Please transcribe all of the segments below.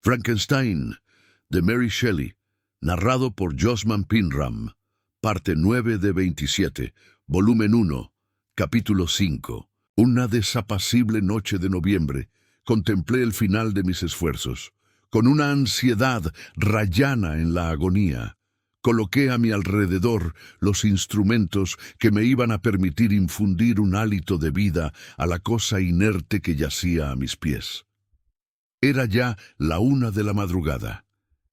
Frankenstein, de Mary Shelley, narrado por Josman Pinram, parte 9 de 27, volumen 1, capítulo 5. Una desapacible noche de noviembre, contemplé el final de mis esfuerzos. Con una ansiedad rayana en la agonía, coloqué a mi alrededor los instrumentos que me iban a permitir infundir un hálito de vida a la cosa inerte que yacía a mis pies. Era ya la 1 de la madrugada.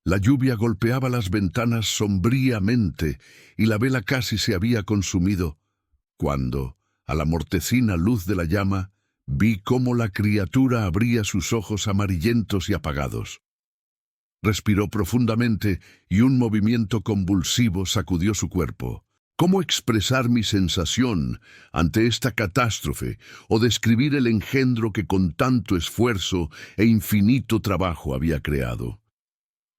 La lluvia golpeaba las ventanas sombríamente y la vela casi se había consumido, cuando, a la mortecina luz de la llama, vi cómo la criatura abría sus ojos amarillentos y apagados. Respiró profundamente y un movimiento convulsivo sacudió su cuerpo. ¿Cómo expresar mi sensación ante esta catástrofe o describir el engendro que con tanto esfuerzo e infinito trabajo había creado?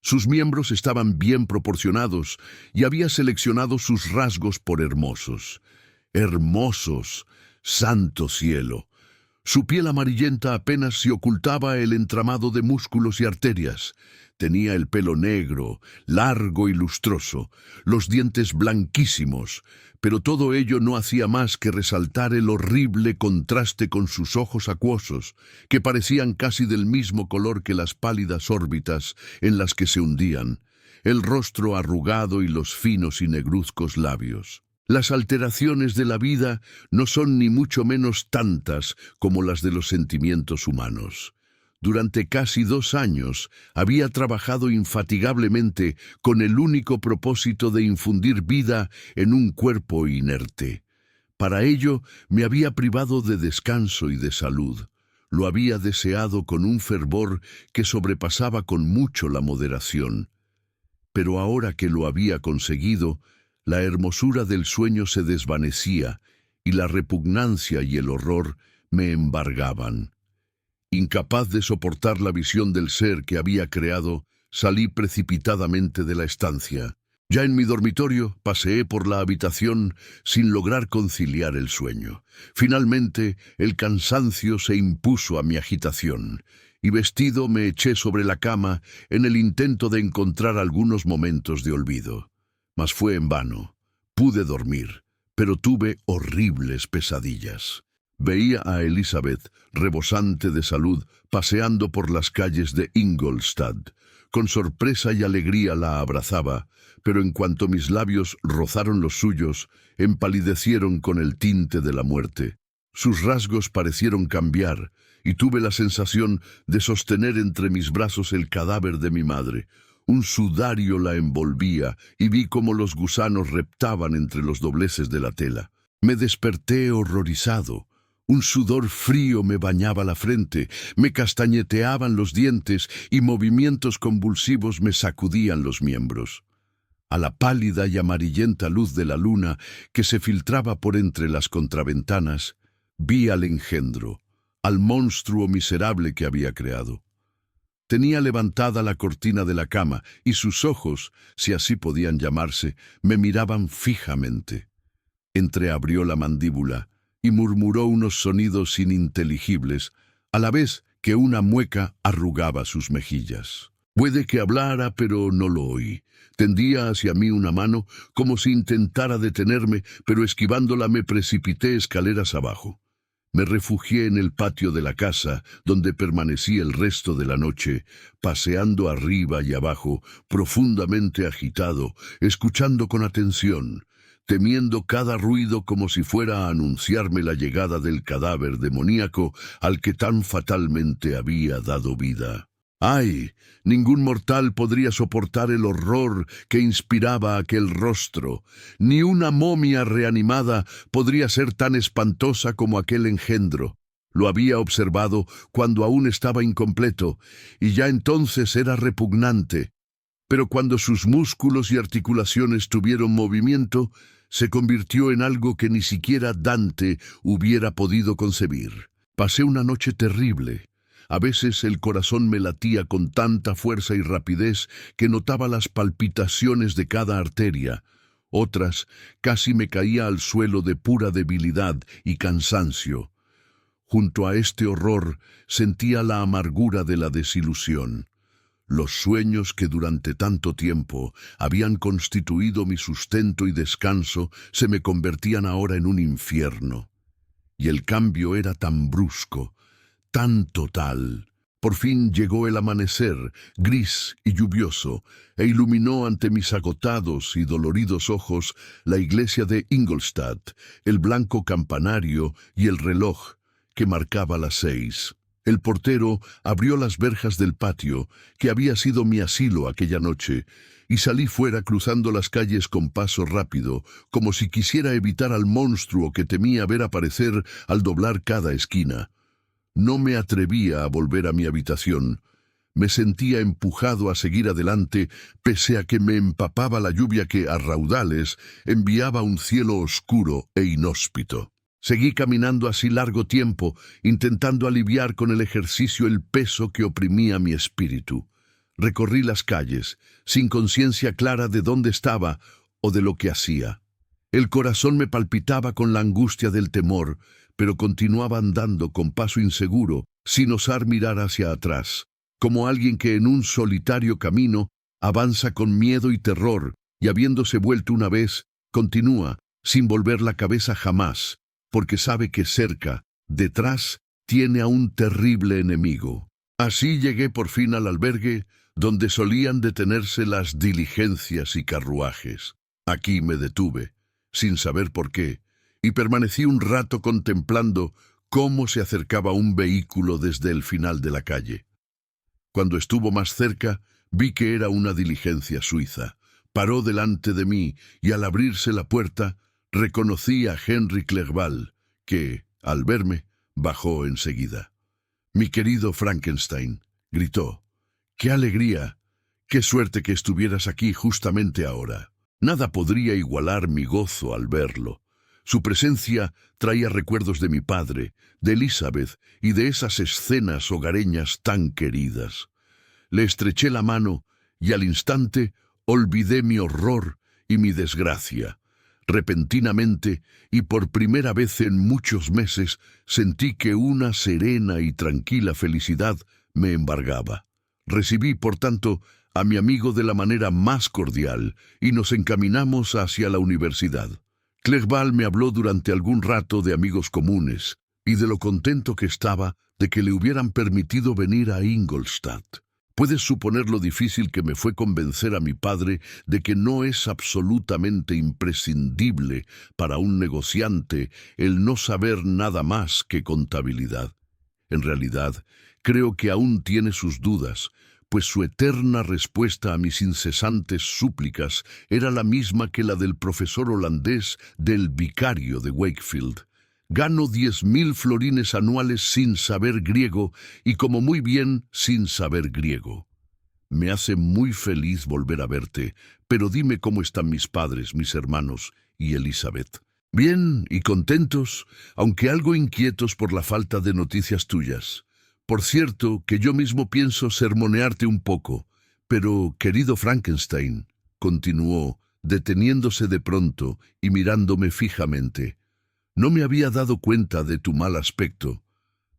Sus miembros estaban bien proporcionados y había seleccionado sus rasgos por hermosos. ¡Hermosos! ¡Santo cielo! Su piel amarillenta apenas se ocultaba el entramado de músculos y arterias. Tenía el pelo negro, largo y lustroso, los dientes blanquísimos, pero todo ello no hacía más que resaltar el horrible contraste con sus ojos acuosos, que parecían casi del mismo color que las pálidas órbitas en las que se hundían, el rostro arrugado y los finos y negruzcos labios. Las alteraciones de la vida no son ni mucho menos tantas como las de los sentimientos humanos. Durante casi 2 años había trabajado infatigablemente con el único propósito de infundir vida en un cuerpo inerte. Para ello me había privado de descanso y de salud. Lo había deseado con un fervor que sobrepasaba con mucho la moderación. Pero ahora que lo había conseguido, la hermosura del sueño se desvanecía y la repugnancia y el horror me embargaban. Incapaz de soportar la visión del ser que había creado, salí precipitadamente de la estancia. Ya en mi dormitorio, paseé por la habitación sin lograr conciliar el sueño. Finalmente, el cansancio se impuso a mi agitación, y vestido me eché sobre la cama en el intento de encontrar algunos momentos de olvido. Mas fue en vano. Pude dormir, pero tuve horribles pesadillas. Veía a Elizabeth, rebosante de salud, paseando por las calles de Ingolstadt. Con sorpresa y alegría la abrazaba, pero en cuanto mis labios rozaron los suyos, empalidecieron con el tinte de la muerte. Sus rasgos parecieron cambiar, y tuve la sensación de sostener entre mis brazos el cadáver de mi madre. Un sudario la envolvía, y vi cómo los gusanos reptaban entre los dobleces de la tela. Me desperté horrorizado. Un sudor frío me bañaba la frente, me castañeteaban los dientes y movimientos convulsivos me sacudían los miembros. A la pálida y amarillenta luz de la luna que se filtraba por entre las contraventanas, vi al engendro, al monstruo miserable que había creado. Tenía levantada la cortina de la cama y sus ojos, si así podían llamarse, me miraban fijamente. Entreabrió la mandíbula y murmuró unos sonidos ininteligibles, a la vez que una mueca arrugaba sus mejillas. Puede que hablara, pero no lo oí. Tendía hacia mí una mano, como si intentara detenerme, pero esquivándola me precipité escaleras abajo. Me refugié en el patio de la casa, donde permanecí el resto de la noche, paseando arriba y abajo, profundamente agitado, escuchando con atención, temiendo cada ruido como si fuera a anunciarme la llegada del cadáver demoníaco al que tan fatalmente había dado vida. ¡Ay! Ningún mortal podría soportar el horror que inspiraba aquel rostro. Ni una momia reanimada podría ser tan espantosa como aquel engendro. Lo había observado cuando aún estaba incompleto, y ya entonces era repugnante. Pero cuando sus músculos y articulaciones tuvieron movimiento, se convirtió en algo que ni siquiera Dante hubiera podido concebir. Pasé una noche terrible. A veces el corazón me latía con tanta fuerza y rapidez que notaba las palpitaciones de cada arteria. Otras, casi me caía al suelo de pura debilidad y cansancio. Junto a este horror sentía la amargura de la desilusión. Los sueños que durante tanto tiempo habían constituido mi sustento y descanso se me convertían ahora en un infierno. Y el cambio era tan brusco, tan total. Por fin llegó el amanecer, gris y lluvioso, e iluminó ante mis agotados y doloridos ojos la iglesia de Ingolstadt, el blanco campanario y el reloj que marcaba las 6. El portero abrió las verjas del patio, que había sido mi asilo aquella noche, y salí fuera cruzando las calles con paso rápido, como si quisiera evitar al monstruo que temía ver aparecer al doblar cada esquina. No me atrevía a volver a mi habitación. Me sentía empujado a seguir adelante, pese a que me empapaba la lluvia que, a raudales, enviaba un cielo oscuro e inhóspito. Seguí caminando así largo tiempo, intentando aliviar con el ejercicio el peso que oprimía mi espíritu. Recorrí las calles, sin conciencia clara de dónde estaba o de lo que hacía. El corazón me palpitaba con la angustia del temor, pero continuaba andando con paso inseguro, sin osar mirar hacia atrás, como alguien que en un solitario camino avanza con miedo y terror, y habiéndose vuelto una vez, continúa, sin volver la cabeza jamás, porque sabe que cerca, detrás, tiene a un terrible enemigo. Así llegué por fin al albergue, donde solían detenerse las diligencias y carruajes. Aquí me detuve, sin saber por qué, y permanecí un rato contemplando cómo se acercaba un vehículo desde el final de la calle. Cuando estuvo más cerca, vi que era una diligencia suiza. Paró delante de mí, y al abrirse la puerta, reconocí a Henry Clerval, que, al verme, bajó enseguida. «Mi querido Frankenstein», gritó, «¡qué alegría! ¡Qué suerte que estuvieras aquí justamente ahora!». Nada podría igualar mi gozo al verlo. Su presencia traía recuerdos de mi padre, de Elizabeth y de esas escenas hogareñas tan queridas. Le estreché la mano y al instante olvidé mi horror y mi desgracia. Repentinamente, y por primera vez en muchos meses, sentí que una serena y tranquila felicidad me embargaba. Recibí, por tanto, a mi amigo de la manera más cordial, y nos encaminamos hacia la universidad. Clerval me habló durante algún rato de amigos comunes, y de lo contento que estaba de que le hubieran permitido venir a Ingolstadt. Puedes suponer lo difícil que me fue convencer a mi padre de que no es absolutamente imprescindible para un negociante el no saber nada más que contabilidad. En realidad, creo que aún tiene sus dudas, pues su eterna respuesta a mis incesantes súplicas era la misma que la del profesor holandés del vicario de Wakefield. Gano 10.000 florines anuales sin saber griego y como muy bien sin saber griego. Me hace muy feliz volver a verte, pero dime cómo están mis padres, mis hermanos y Elizabeth. Bien y contentos, aunque algo inquietos por la falta de noticias tuyas. Por cierto, que yo mismo pienso sermonearte un poco, pero, querido Frankenstein, continuó, deteniéndose de pronto y mirándome fijamente, no me había dado cuenta de tu mal aspecto.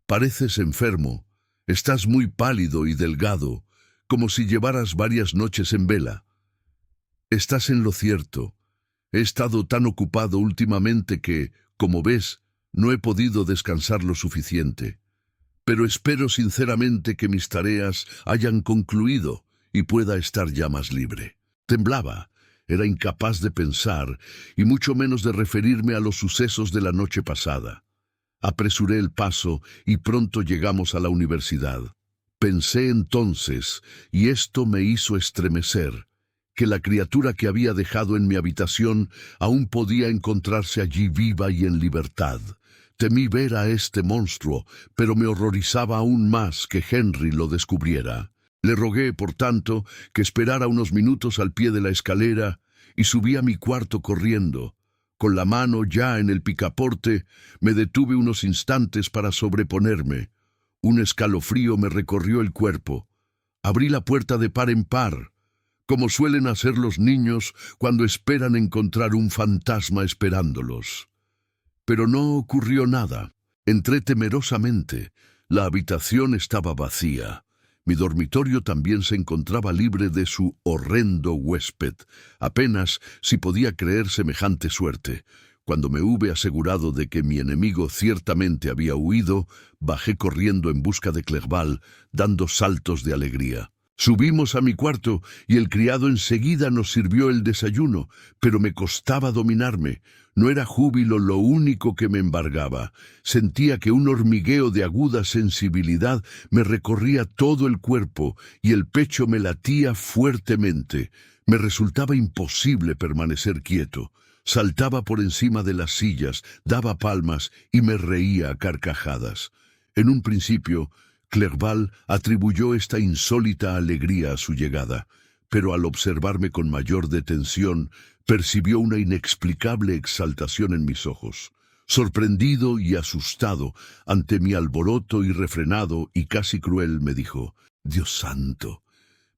Pareces enfermo, estás muy pálido y delgado, como si llevaras varias noches en vela. Estás en lo cierto. He estado tan ocupado últimamente que, como ves, no he podido descansar lo suficiente. Pero espero sinceramente que mis tareas hayan concluido y pueda estar ya más libre. Temblaba. Era incapaz de pensar, y mucho menos de referirme a los sucesos de la noche pasada. Apresuré el paso y pronto llegamos a la universidad. Pensé entonces, y esto me hizo estremecer, que la criatura que había dejado en mi habitación aún podía encontrarse allí viva y en libertad. Temí ver a este monstruo, pero me horrorizaba aún más que Henry lo descubriera. Le rogué, por tanto, que esperara unos minutos al pie de la escalera y subí a mi cuarto corriendo. Con la mano ya en el picaporte, me detuve unos instantes para sobreponerme. Un escalofrío me recorrió el cuerpo. Abrí la puerta de par en par, como suelen hacer los niños cuando esperan encontrar un fantasma esperándolos. Pero no ocurrió nada. Entré temerosamente. La habitación estaba vacía. Mi dormitorio también se encontraba libre de su horrendo huésped. Apenas si podía creer semejante suerte. Cuando me hube asegurado de que mi enemigo ciertamente había huido, bajé corriendo en busca de Clerval, dando saltos de alegría. Subimos a mi cuarto y el criado enseguida nos sirvió el desayuno, pero me costaba dominarme. No era júbilo lo único que me embargaba. Sentía que un hormigueo de aguda sensibilidad me recorría todo el cuerpo y el pecho me latía fuertemente. Me resultaba imposible permanecer quieto. Saltaba por encima de las sillas, daba palmas y me reía a carcajadas. En un principio, Clerval atribuyó esta insólita alegría a su llegada, pero al observarme con mayor detención, percibió una inexplicable exaltación en mis ojos. Sorprendido y asustado ante mi alboroto irrefrenado y casi cruel, me dijo: «Dios santo,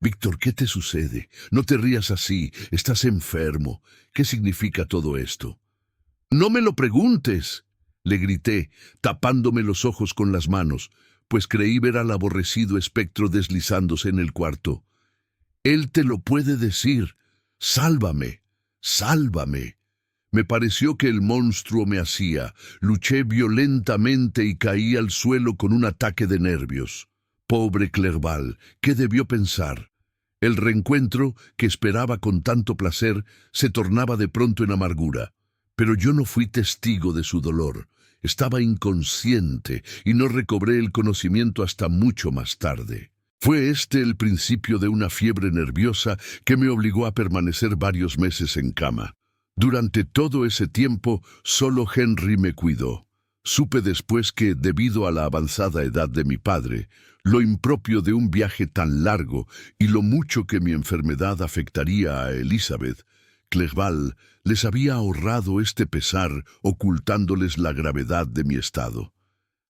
Víctor, ¿qué te sucede? No te rías así, estás enfermo. ¿Qué significa todo esto?» «No me lo preguntes», le grité, tapándome los ojos con las manos, pues creí ver al aborrecido espectro deslizándose en el cuarto. «Él te lo puede decir. Sálvame, sálvame». Me pareció que el monstruo me hacía. Luché violentamente y caí al suelo con un ataque de nervios. Pobre Clerval, ¿qué debió pensar? El reencuentro, que esperaba con tanto placer, se tornaba de pronto en amargura. Pero yo no fui testigo de su dolor. Estaba inconsciente y no recobré el conocimiento hasta mucho más tarde. Fue este el principio de una fiebre nerviosa que me obligó a permanecer varios meses en cama. Durante todo ese tiempo, solo Henry me cuidó. Supe después que, debido a la avanzada edad de mi padre, lo impropio de un viaje tan largo y lo mucho que mi enfermedad afectaría a Elizabeth, Clerval les había ahorrado este pesar ocultándoles la gravedad de mi estado.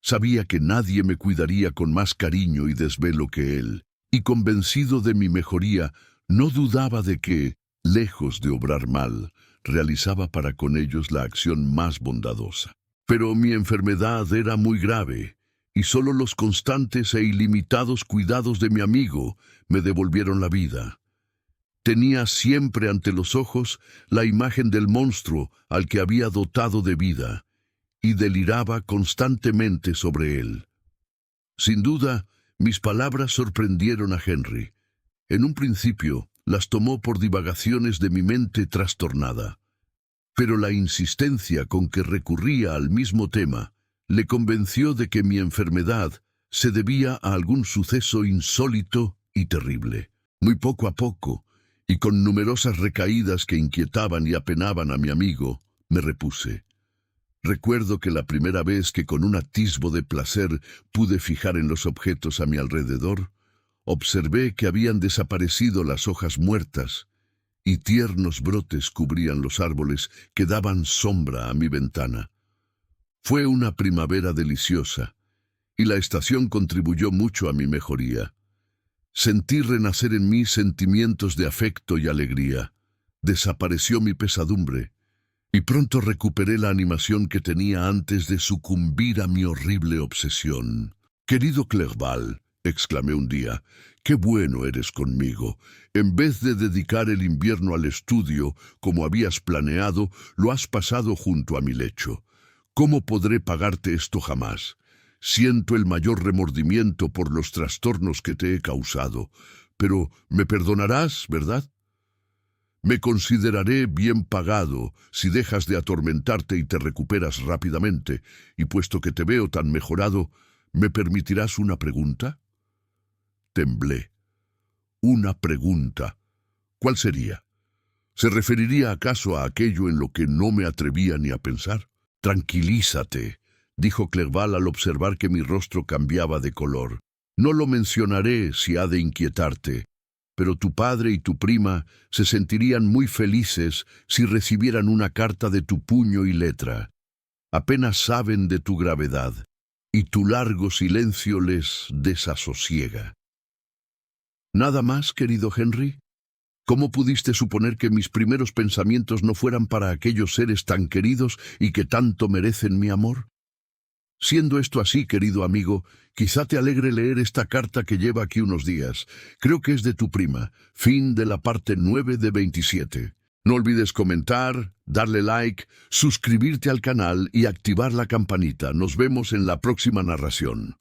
Sabía que nadie me cuidaría con más cariño y desvelo que él, y convencido de mi mejoría, no dudaba de que, lejos de obrar mal, realizaba para con ellos la acción más bondadosa. Pero mi enfermedad era muy grave, y solo los constantes e ilimitados cuidados de mi amigo me devolvieron la vida. Tenía siempre ante los ojos la imagen del monstruo al que había dotado de vida, y deliraba constantemente sobre él. Sin duda, mis palabras sorprendieron a Henry. En un principio, las tomó por divagaciones de mi mente trastornada, pero la insistencia con que recurría al mismo tema le convenció de que mi enfermedad se debía a algún suceso insólito y terrible. Muy poco a poco, y con numerosas recaídas que inquietaban y apenaban a mi amigo, me repuse. Recuerdo que la primera vez que con un atisbo de placer pude fijar en los objetos a mi alrededor, observé que habían desaparecido las hojas muertas y tiernos brotes cubrían los árboles que daban sombra a mi ventana. Fue una primavera deliciosa, y la estación contribuyó mucho a mi mejoría. Sentí renacer en mí sentimientos de afecto y alegría. Desapareció mi pesadumbre, y pronto recuperé la animación que tenía antes de sucumbir a mi horrible obsesión. «Querido Clerval», exclamé un día, «qué bueno eres conmigo. En vez de dedicar el invierno al estudio, como habías planeado, lo has pasado junto a mi lecho. ¿Cómo podré pagarte esto jamás? Siento el mayor remordimiento por los trastornos que te he causado, pero me perdonarás, ¿verdad? Me consideraré bien pagado si dejas de atormentarte y te recuperas rápidamente, y puesto que te veo tan mejorado, ¿me permitirás una pregunta?» Temblé. «Una pregunta. ¿Cuál sería? ¿Se referiría acaso a aquello en lo que no me atrevía ni a pensar?» «Tranquilízate», dijo Clerval al observar que mi rostro cambiaba de color. «No lo mencionaré si ha de inquietarte, pero tu padre y tu prima se sentirían muy felices si recibieran una carta de tu puño y letra. Apenas saben de tu gravedad, y tu largo silencio les desasosiega». «¿Nada más, querido Henry? ¿Cómo pudiste suponer que mis primeros pensamientos no fueran para aquellos seres tan queridos y que tanto merecen mi amor?» Siendo esto así, querido amigo, quizá te alegre leer esta carta que lleva aquí unos días. Creo que es de tu prima. Fin de la parte 9 de 27. No olvides comentar, darle like, suscribirte al canal y activar la campanita. Nos vemos en la próxima narración.